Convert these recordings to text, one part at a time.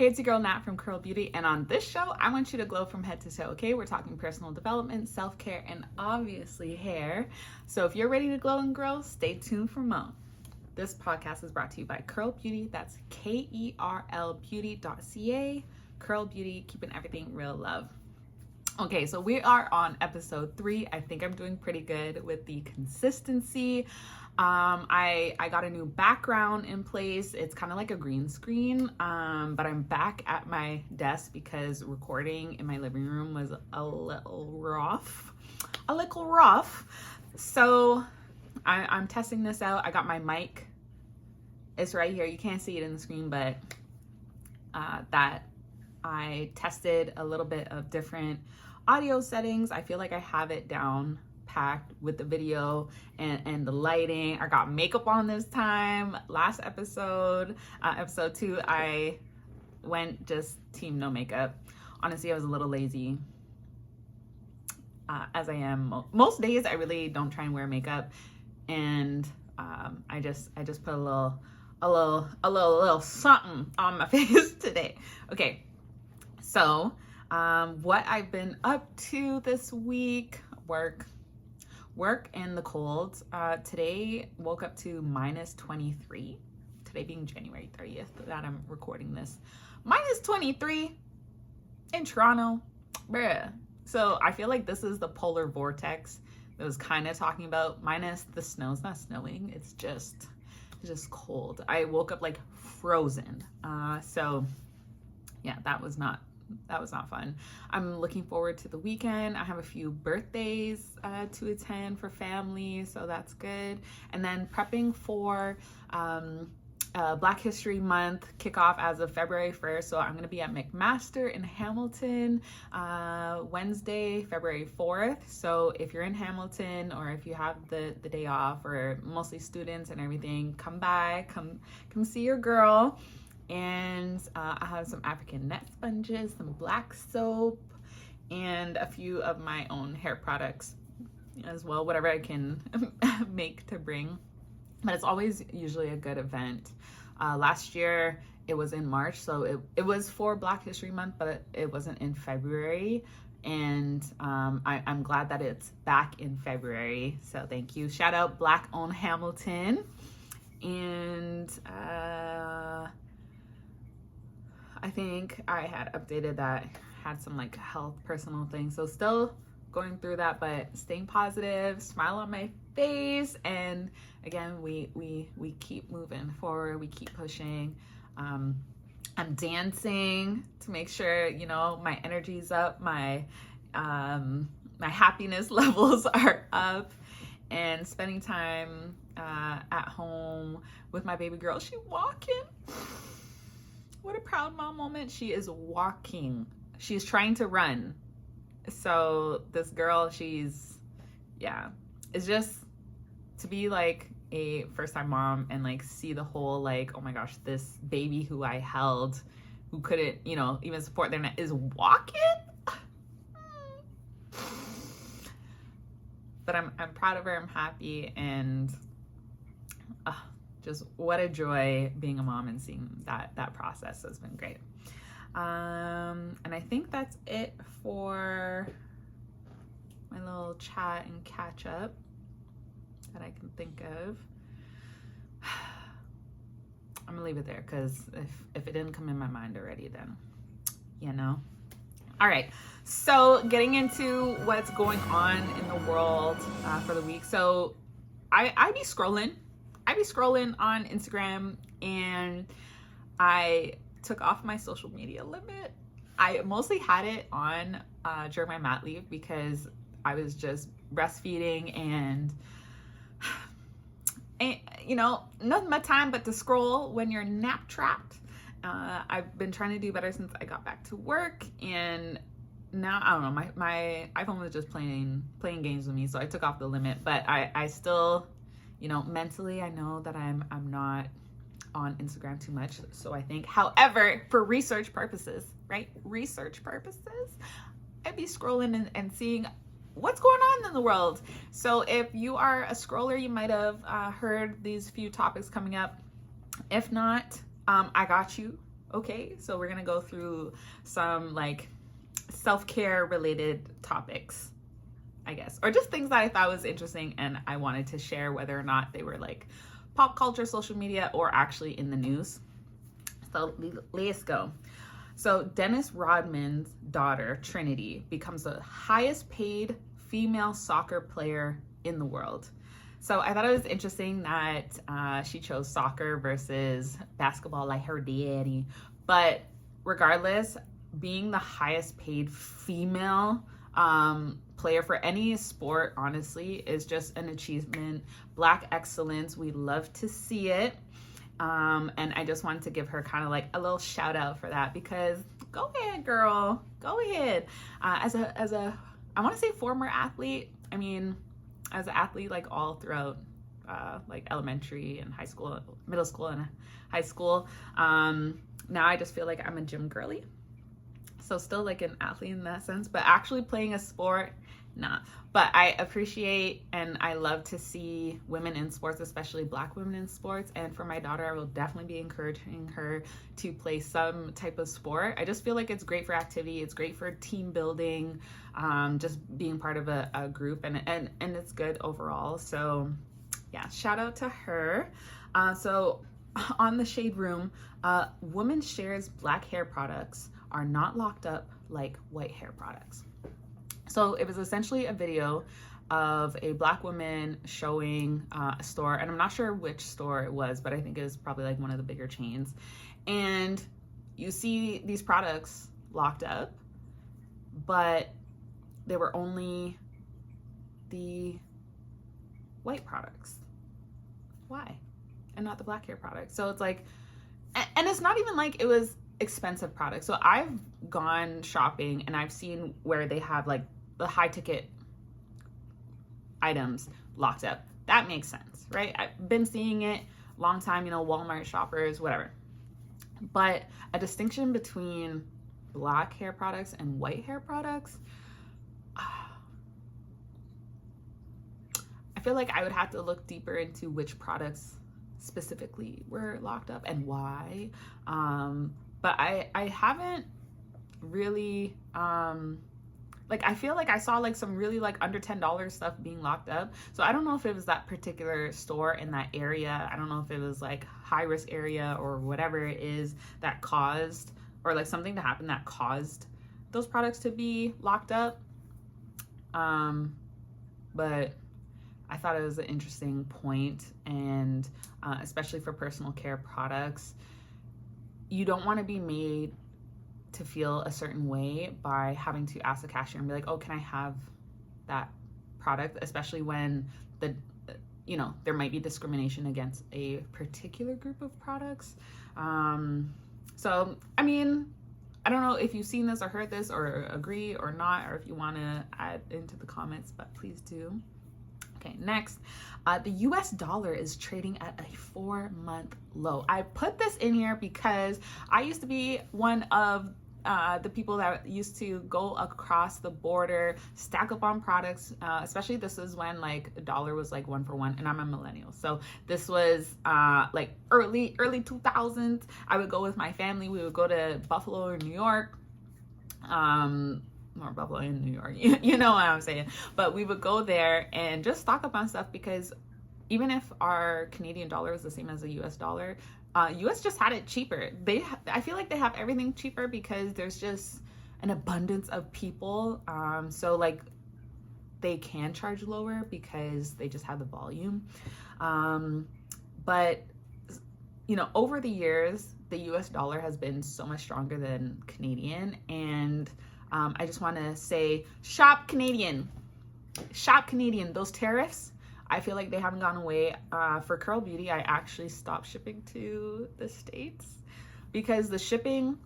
Hey, it's your girl Nat from Curl Beauty, and on this show, I want you to glow from head to toe, okay? We're talking personal development, self-care, and obviously hair. So if you're ready to glow and grow, stay tuned for more. This podcast is brought to you by Curl Beauty. That's kerlbeauty.ca. Curl Beauty, keeping everything real love. Okay, so we are on episode 3. I think I'm doing pretty good with the consistency. I got a new background in place. It's kind of like a green screen, but I'm back at my desk because recording in my living room was a little rough. So I'm testing this out. I got my mic. It's right here. You can't see it in the screen, but that I tested a little bit of different audio settings. I feel like I have it down packed with the video and the lighting. I got makeup on this time. Last episode, episode 2, I went just team no makeup. Honestly, I was a little lazy, as I am most days. I really don't try and wear makeup, and I just put a little something on my face today. Okay, so what I've been up to this week: work and the cold. Today woke up to minus 23. Today being January 30th that I'm recording this. Minus 23 in Toronto. Bruh. So I feel like this is the polar vortex that was kind of talking about, minus the snow. It's not snowing. It's just cold. I woke up like frozen. So yeah, that was not fun. I'm looking forward to the weekend. I have a few birthdays to attend for family, so that's good. And then prepping for Black History Month kickoff as of February 1st. So I'm going to be at McMaster in Hamilton Wednesday, February 4th. So if you're in Hamilton, or if you have the day off, or mostly students and everything, come by, come see your girl. And I have some African net sponges, some black soap, and a few of my own hair products as well, whatever I can make to bring. But it's always usually a good event. Last year it was in March, so it was for Black History Month, but it wasn't in February. And I'm glad that it's back in February, so thank you. Shout out Black owned Hamilton. And I think I had updated that, had some like health personal things, so still going through that, but staying positive, smile on my face, and again, we keep moving forward, we keep pushing. I'm dancing to make sure, you know, my energy's up, my happiness levels are up, and spending time at home with my baby girl. She walking. What a proud mom moment. She is walking. She's trying to run. So this girl, it's just to be like a first time mom and like see the whole, like, oh my gosh, this baby who I held, who couldn't, you know, even support their neck, is walking. But I'm proud of her. I'm happy, and just what a joy being a mom and seeing that process has been great. And I think that's it for my little chat and catch up that I can think of. I'm gonna leave it there, because if it didn't come in my mind already, then you know. All right, so getting into what's going on in the world for the week. So I be scrolling on Instagram, and I took off my social media limit. I mostly had it on during my mat leave because I was just breastfeeding, and you know, nothing but time but to scroll when you're nap trapped. I've been trying to do better since I got back to work, and now I don't know, my iPhone was just playing games with me, so I took off the limit. But I still, you know, mentally I know that I'm not on Instagram too much, so I think, however, for research purposes, I'd be scrolling and seeing what's going on in the world. So if you are a scroller, you might have heard these few topics coming up. If not, I got you. Okay, so we're gonna go through some like self-care related topics, I guess, or just things that I thought was interesting and I wanted to share, whether or not they were like pop culture, social media, or actually in the news. So let's go. So Dennis Rodman's daughter, Trinity, becomes the highest paid female soccer player in the world. So I thought it was interesting that she chose soccer versus basketball like her daddy. But regardless, being the highest paid female player for any sport, honestly, is just an achievement. Black excellence. We love to see it. And I just wanted to give her kind of like a little shout out for that, because go ahead, girl, go ahead. As a, I want to say former athlete. I mean, as an athlete, like all throughout, like elementary and high school, middle school and high school. Now I just feel like I'm a gym girly. So still like an athlete in that sense, but actually playing a sport, nah. But I appreciate and I love to see women in sports, especially Black women in sports. And for my daughter, I will definitely be encouraging her to play some type of sport. I just feel like it's great for activity. It's great for team building, just being part of a group, and it's good overall. So yeah, shout out to her. So on the Shade Room, woman shares Black hair products are not locked up like white hair products. So it was essentially a video of a Black woman showing a store, and I'm not sure which store it was, but I think it was probably like one of the bigger chains. And you see these products locked up, but they were only the white products. Why? And not the Black hair products. So it's like, and it's not even like it was expensive products. So I've gone shopping and I've seen where they have like the high ticket items locked up. That makes sense, right? I've been seeing it long time, you know, Walmart shoppers, whatever. But a distinction between Black hair products and white hair products, I feel like I would have to look deeper into which products specifically were locked up and why. But I haven't really, like, I feel like I saw like some really like under $10 stuff being locked up. So I don't know if it was that particular store in that area. I don't know if it was like high risk area or whatever it is that caused, or like something to happen that caused those products to be locked up. But I thought it was an interesting point, and especially for personal care products, you don't want to be made to feel a certain way by having to ask the cashier and be like, oh, can I have that product? Especially when you know, there might be discrimination against a particular group of products. So, I mean, I don't know if you've seen this or heard this or agree or not, or if you want to add into the comments, but please do. Okay, next, the US dollar is trading at a 4-month low. I put this in here because I used to be one of the people that used to go across the border, stack up on products, especially this is when like a dollar was like 1 for 1, and I'm a millennial. So this was like early 2000s. I would go with my family. We would go to Buffalo or New York. Or Buffalo in New York, you know what I'm saying. But we would go there and just stock up on stuff, because even if our Canadian dollar is the same as the US dollar, US just had it cheaper. I feel like they have everything cheaper because there's just an abundance of people. So like they can charge lower because they just have the volume. But you know, over the years, the US dollar has been so much stronger than Canadian, and I just want to say, shop Canadian. Shop Canadian. Those tariffs, I feel like they haven't gone away. For Curl Beauty, I actually stopped shipping to the States because the shipping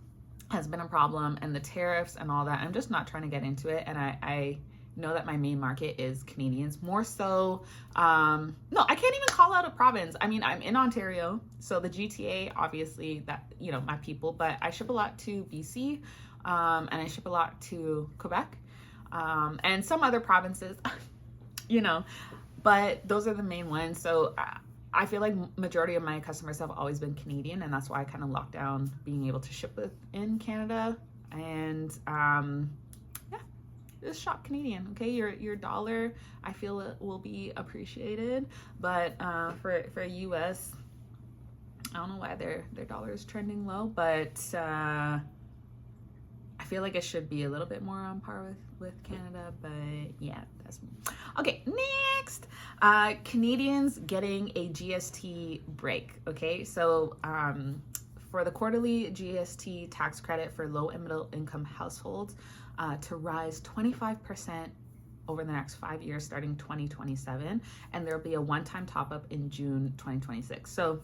has been a problem, and the tariffs and all that. I'm just not trying to get into it. And I know that my main market is Canadians, more so. No, I can't even call out a province. I mean, I'm in Ontario, so the GTA, obviously, that, you know, my people, but I ship a lot to BC. And I ship a lot to Quebec, and some other provinces, you know, but those are the main ones. So I feel like majority of my customers have always been Canadian, and that's why I kind of locked down being able to ship in Canada. And yeah, just shop Canadian, okay? Your dollar, I feel it will be appreciated, but for US, I don't know why their dollar is trending low, but I feel like it should be a little bit more on par with Canada, but yeah, that's me. Okay, next, Canadians getting a GST break. Okay, so for the quarterly GST tax credit for low and middle income households to rise 25% over the next 5 years starting 2027, and there'll be a one-time top-up in June 2026. So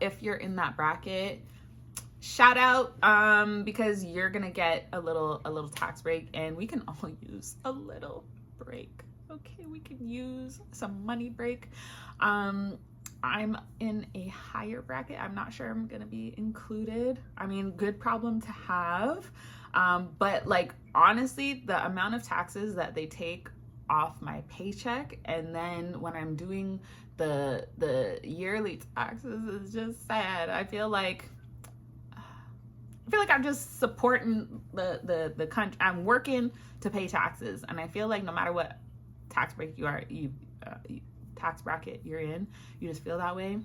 if you're in that bracket, shout out, because you're gonna get a little tax break, and we can all use a little break. Okay, we can use some money break. I'm in a higher bracket. I'm not sure I'm gonna be included. I mean, good problem to have, but like honestly, the amount of taxes that they take off my paycheck, and then when I'm doing the yearly taxes, is just sad. I feel like I'm just supporting the country. I'm working to pay taxes, and I feel like no matter what tax break tax bracket you're in, you just feel that way.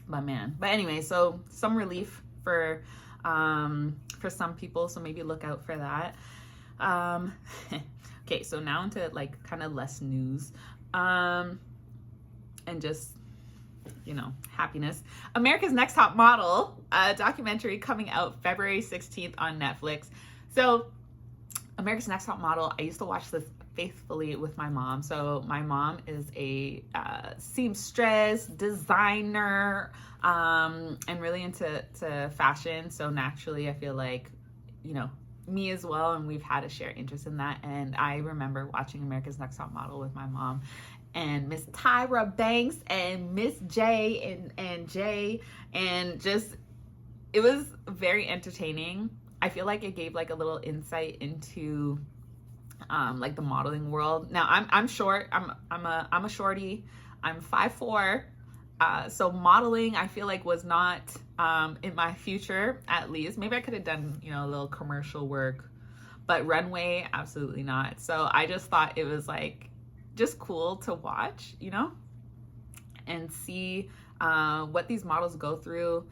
But anyway, so some relief for some people, so maybe look out for that. Okay, so now into like kind of less news, and just, you know, happiness. America's Next Top Model, a documentary coming out February 16th on Netflix. So America's Next Top Model, I used to watch this faithfully with my mom. So my mom is a seamstress, designer, and really into fashion. So naturally, I feel like, you know, me as well, and we've had a shared interest in that. And I remember watching America's Next Top Model with my mom, and Miss Tyra Banks and Miss J and Jay, and just, it was very entertaining. I feel like it gave like a little insight into like the modeling world. Now I'm short. I'm a shorty. I'm 5'4". So modeling, I feel like, was not in my future, at least. Maybe I could have done, you know, a little commercial work, but runway, absolutely not. So I just thought it was like just cool to watch, you know, and see what these models go through.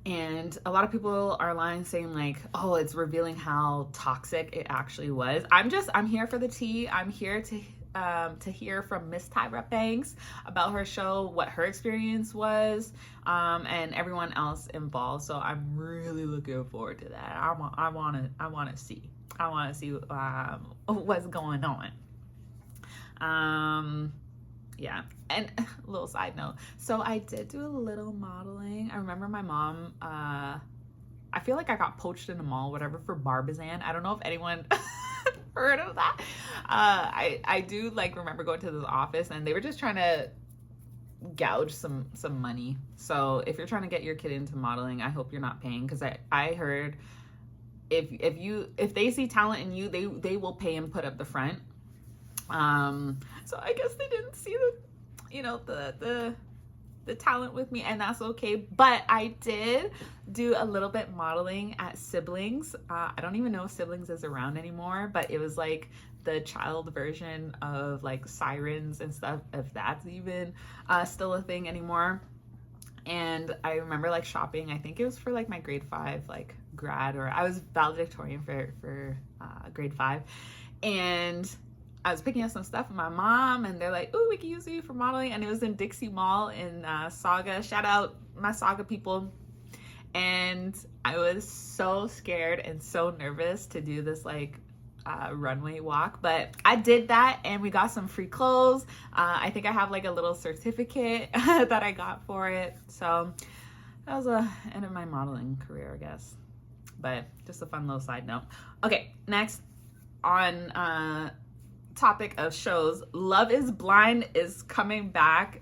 And a lot of people are lying, saying like, oh, it's revealing how toxic it actually was. I'm here for the tea. I'm here to hear from Miss Tyra Banks about her show, what her experience was, and everyone else involved. So I'm really looking forward to that. I want to see what's going on. Yeah. And a little side note, so I did do a little modeling. I remember my mom, I feel like I got poached in a mall, whatever, for Barbizan. I don't know if anyone heard of that. I do like remember going to this office, and they were just trying to gouge some money. So if you're trying to get your kid into modeling, I hope you're not paying, because I heard if they see talent in you, they will pay and put up the front. So I guess they didn't see the talent with me, and that's okay. But I did do a little bit modeling at Siblings. I don't even know if Siblings is around anymore, but it was like the child version of like Sirens and stuff, if that's even still a thing anymore. And I remember like shopping, I think it was for like my grade 5 like grad, or I was valedictorian for grade 5, and I was picking up some stuff with my mom, and they're like, "Ooh, we can use you for modeling." And it was in Dixie Mall in Saga. Shout out my Saga people. And I was so scared and so nervous to do this like runway walk, but I did that, and we got some free clothes. I think I have like a little certificate that I got for it. So that was the end of my modeling career, I guess. But just a fun little side note. Okay, next on topic of shows, Love is Blind is coming back.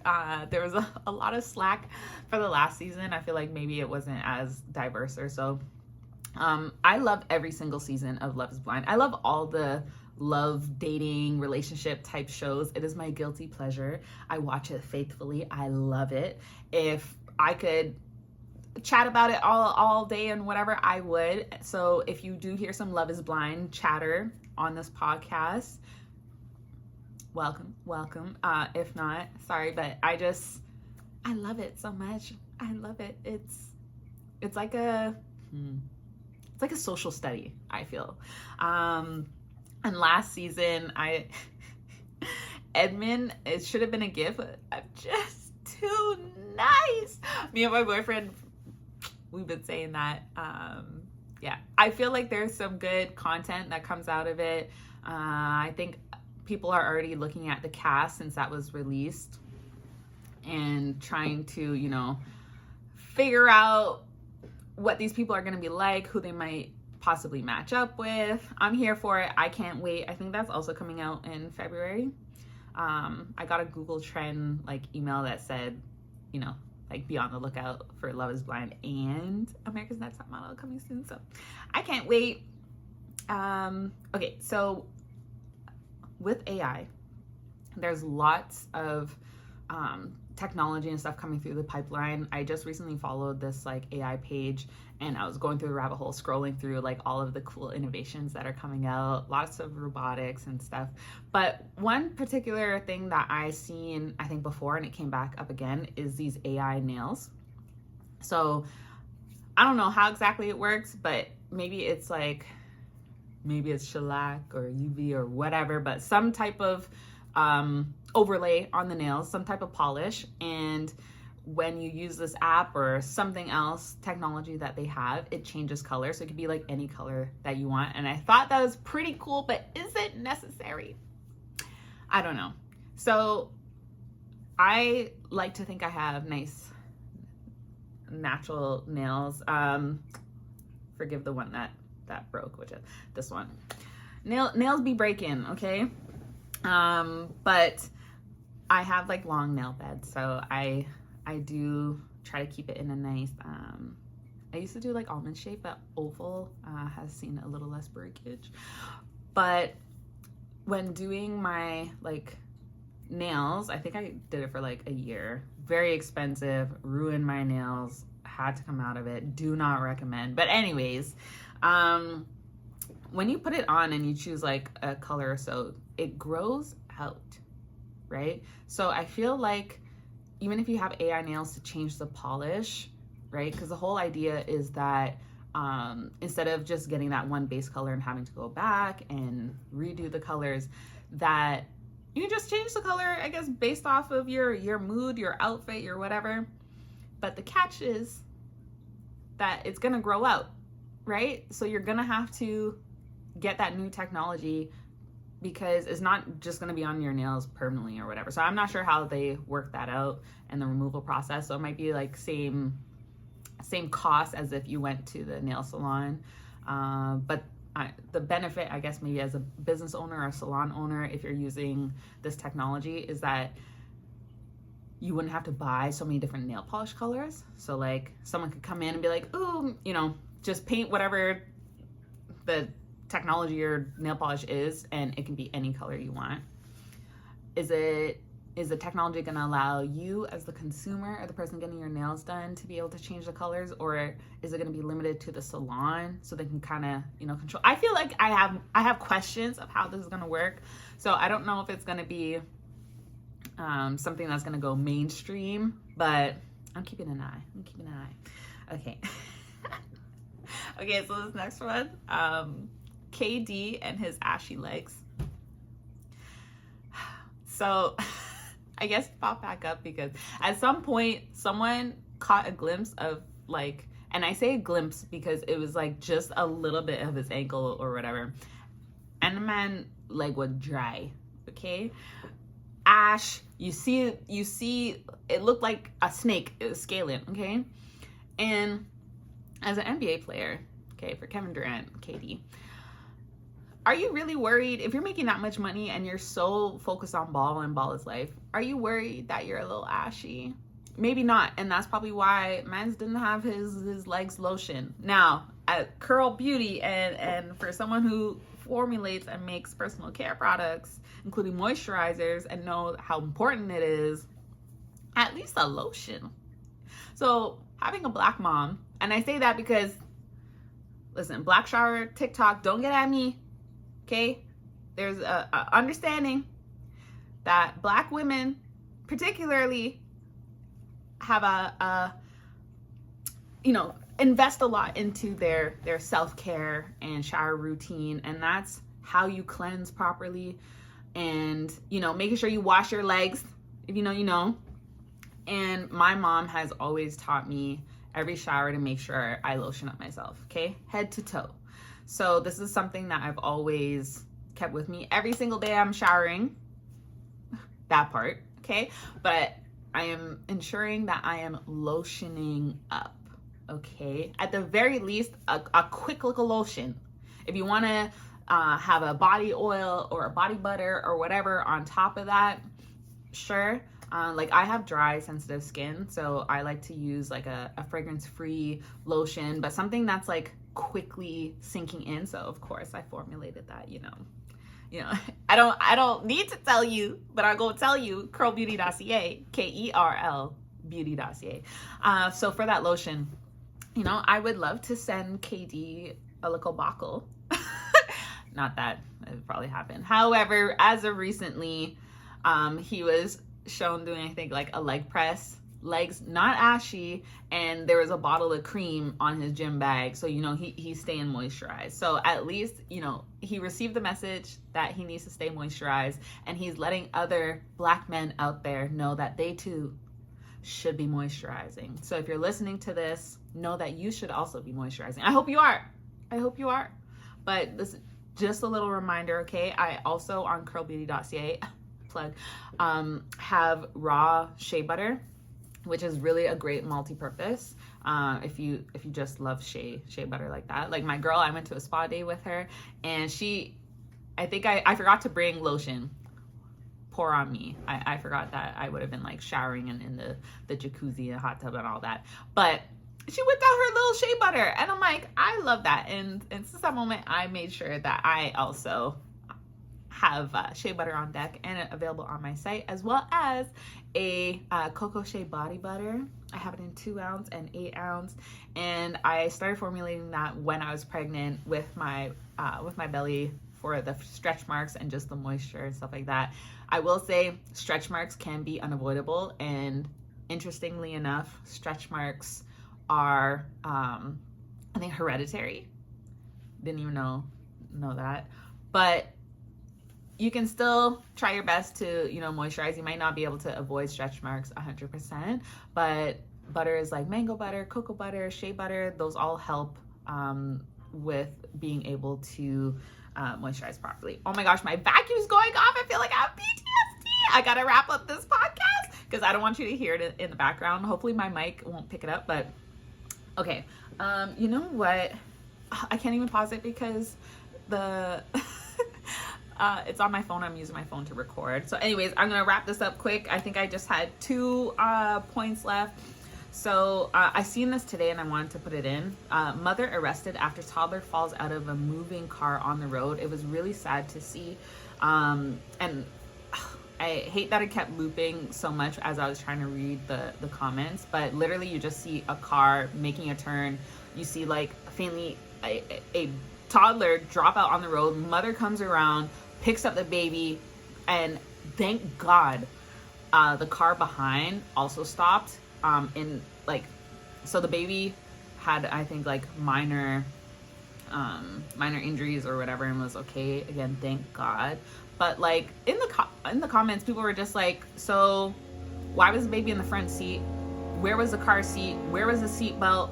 There was a lot of slack for the last season. I feel like maybe it wasn't as diverse or so. I love every single season of Love is Blind. I love all the love, dating, relationship type shows. It is my guilty pleasure. I watch it faithfully. I love it. If I could chat about it all day and whatever, I would. So if you do hear some Love is Blind chatter on this podcast, welcome. If not, sorry, but I love it so much. I love it. It's like a social study, I feel. And last season, Edmund, it should have been a gift. I'm just too nice. Me and my boyfriend, we've been saying that. Yeah, I feel like there's some good content that comes out of it. I think people are already looking at the cast since that was released and trying to, figure out what these people are going to be like, who they might possibly match up with. I'm here for it. I can't wait. I think that's also coming out in February. I got a Google Trend email that said, be on the lookout for Love is Blind and America's Next Top Model coming soon. So I can't wait. Okay, so with AI, there's lots of technology and stuff coming through the pipeline. I just recently followed this AI page, and I was going through the rabbit hole, scrolling through all of the cool innovations that are coming out, lots of robotics and stuff. But one particular thing that I seen, I think before, and it came back up again, is these AI nails. So I don't know how exactly it works, but maybe it's shellac or UV or whatever, but some type of overlay on the nails, some type of polish. And when you use this app or something else, technology that they have, it changes color. So it could be any color that you want. And I thought that was pretty cool, but is it necessary? I don't know. So I like to think I have nice natural nails. Forgive the one that broke, which is this one. Nails be breaking, okay? But I have long nail beds, so I do try to keep it in a nice, I used to do almond shape, but oval has seen a little less breakage. But when doing my nails, I think I did it for a year. Very expensive, ruined my nails, had to come out of it. Do not recommend. But anyways, when you put it on and you choose a color or so, it grows out, right? So I feel even if you have AI nails to change the polish, right? Because the whole idea is that instead of just getting that one base color and having to go back and redo the colors, that you can just change the color, I guess, based off of your mood, your outfit, your whatever. But the catch is that it's gonna grow out, right? So you're gonna have to get that new technology, because it's not just going to be on your nails permanently or whatever. So I'm not sure how they work that out and the removal process. So it might be same cost as if you went to the nail salon. But the benefit, I guess, maybe as a business owner or a salon owner, if you're using this technology, is that you wouldn't have to buy so many different nail polish colors. So someone could come in and be ooh, just paint whatever the technology or nail polish is, and it can be any color you want. Is the technology going to allow you as the consumer or the person getting your nails done to be able to change the colors, or is it going to be limited to the salon so they can kind of control? I feel like I have questions of how this is going to work. So I don't know if it's going to be something that's going to go mainstream, but I'm keeping an eye. Okay. Okay, so this next one, KD and his ashy legs. So I guess pop back up because at some point someone caught a glimpse of and I say a glimpse because it was just a little bit of his ankle or whatever, and the man leg was dry. Okay, ash, you see it looked like a snake. It was scaling. Okay, and as an NBA player, okay, for Kevin Durant, KD, are you really worried if you're making that much money and you're so focused on ball and ball is life? Are you worried that you're a little ashy? Maybe not, and that's probably why Mans didn't have his legs lotion. Now at Curl Beauty, and for someone who formulates and makes personal care products, including moisturizers, and know how important it is, at least a lotion. So having a Black mom, and I say that because, listen, Black shower, TikTok, don't get at me, okay? There's a understanding that Black women particularly have invest a lot into their self-care and shower routine, and that's how you cleanse properly, and making sure you wash your legs. If you know. And my mom has always taught me every shower to make sure I lotion up myself, okay, head to toe. So this is something that I've always kept with me every single day I'm showering, that part, okay? But I am ensuring that I am lotioning up, okay? At the very least, a quick little lotion. If you want to have a body oil or a body butter or whatever on top of that, sure. Like I have dry, sensitive skin, so I like to use like a fragrance-free lotion, but something that's like quickly sinking in. So of course I formulated that, I don't need to tell you, but I'll go tell you, kerlbeauty.ca, KERL beauty.ca. So for that lotion, I would love to send KD a little buckle. Not that it would probably happen. However, as of recently, he was shown doing, I think, like a leg press, legs not ashy, and there was a bottle of cream on his gym bag, so he's staying moisturized. So at least he received the message that he needs to stay moisturized, and he's letting other Black men out there know that they too should be moisturizing. So if you're listening to this, know that you should also be moisturizing. I hope you are. But this is just a little reminder, okay? I also, on kerlbeauty.ca, plug, have raw shea butter, which is really a great multi-purpose. If you just love shea butter like that. Like my girl, I went to a spa day with her, and I think I forgot to bring lotion. Pour on me. I forgot that. I would have been like showering and in the jacuzzi and hot tub and all that. But she whipped out her little shea butter, and I'm like, I love that. And since that moment, I made sure that I also have shea butter on deck and available on my site, as well as a cocoa shea body butter. I have it in 2 ounce and 8 ounce, and I started formulating that when I was pregnant with my belly for the stretch marks and just the moisture and stuff like that. I will say stretch marks can be unavoidable, and interestingly enough, stretch marks are I think hereditary. Didn't even know that, but you can still try your best to, moisturize. You might not be able to avoid stretch marks 100%, but butters like mango butter, cocoa butter, shea butter, those all help with being able to moisturize properly. Oh my gosh, my vacuum's going off. I feel like I have PTSD. I gotta wrap up this podcast because I don't want you to hear it in the background. Hopefully my mic won't pick it up, but okay. You know what? I can't even pause it because it's on my phone. I'm using my phone to record. So anyways, I'm going to wrap this up quick. I think I just had 2 points left. So I seen this today and I wanted to put it in. Mother arrested after toddler falls out of a moving car on the road. It was really sad to see. And I hate that it kept looping so much as I was trying to read the comments. But literally you just see a car making a turn. You see like faintly a toddler drop out on the road. Mother comes around, picks up the baby, and thank God the car behind also stopped. So the baby had, I think, like minor injuries or whatever, and was okay. Again, thank God. But like in the comments, people were just like, so why was the baby in the front seat? Where was the car seat? Where was the seat belt?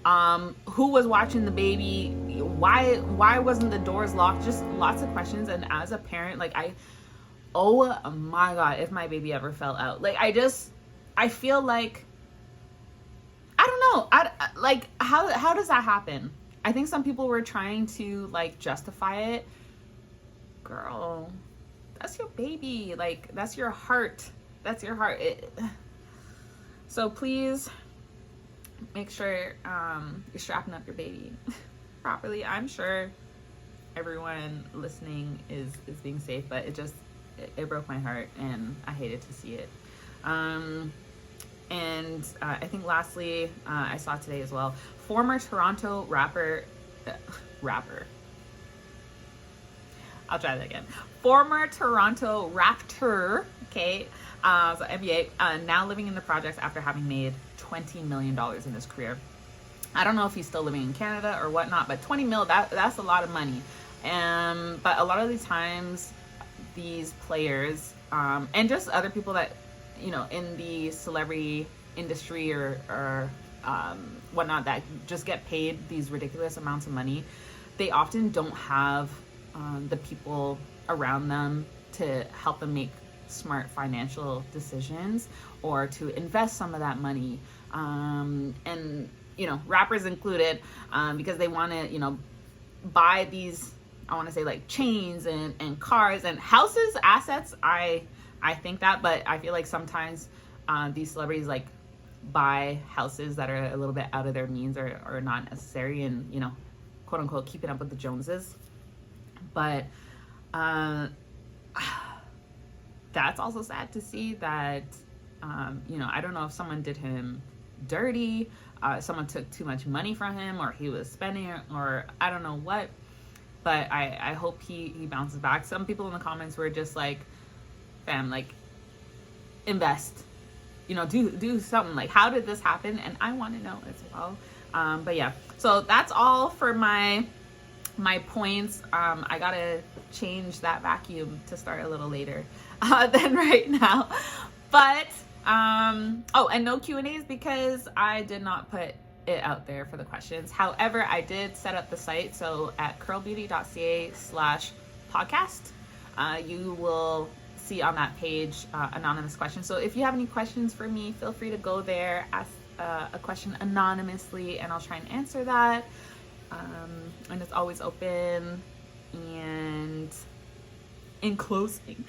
Who was watching the baby? Why wasn't the doors locked? Just lots of questions. And as a parent, like oh my God, if my baby ever fell out, like I feel like, I don't know. Like how does that happen? I think some people were trying to like justify it. Girl, that's your baby. Like that's your heart. That's your heart. So please make sure you're strapping up your baby properly. I'm sure everyone listening is being safe, but it broke my heart, and I hated to see it. And I think lastly, I saw today as well, former Toronto rapper. I'll try that again. Former Toronto Raptor, okay, so NBA, now living in the projects after having made $20 million in his career. I don't know if he's still living in Canada or whatnot, but 20 mil, that's a lot of money. But a lot of these times, these players, and just other people that, you know, in the celebrity industry or whatnot, that just get paid these ridiculous amounts of money, they often don't have the people around them to help them make smart financial decisions or to invest some of that money. And, you know, rappers included, because they want to, you know, buy these, I want to say like chains and cars and houses, assets. I think that, but I feel like sometimes these celebrities like buy houses that are a little bit out of their means or not necessary, and, you know, quote unquote, keeping up with the Joneses. But that's also sad to see that, you know, I don't know if someone did him dirty, someone took too much money from him, or he was spending it, or I don't know what. But I hope he bounces back. Some people in the comments were just like, fam, like, invest, you know, do something. Like, how did this happen? And I want to know as well. But yeah, so that's all for my points. I gotta change that vacuum to start a little later than right now. But oh, and no Q&As because I did not put it out there for the questions. However, I did set up the site. So at kerlbeauty.ca/podcast, you will see on that page anonymous questions. So if you have any questions for me, feel free to go there, ask a question anonymously, and I'll try and answer that. And it's always open. And in closing,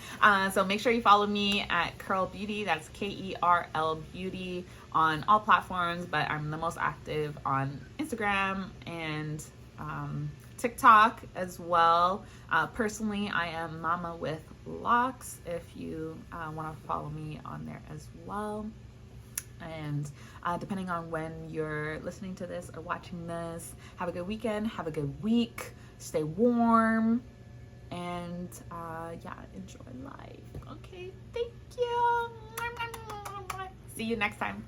so make sure you follow me at Kerl Beauty. That's KERL Beauty on all platforms, but I'm the most active on Instagram and TikTok as well. Personally, I am Mama with Locks, if you want to follow me on there as well. And depending on when you're listening to this or watching this, have a good weekend, have a good week, stay warm, and yeah, enjoy life. Okay, thank you. See you next time.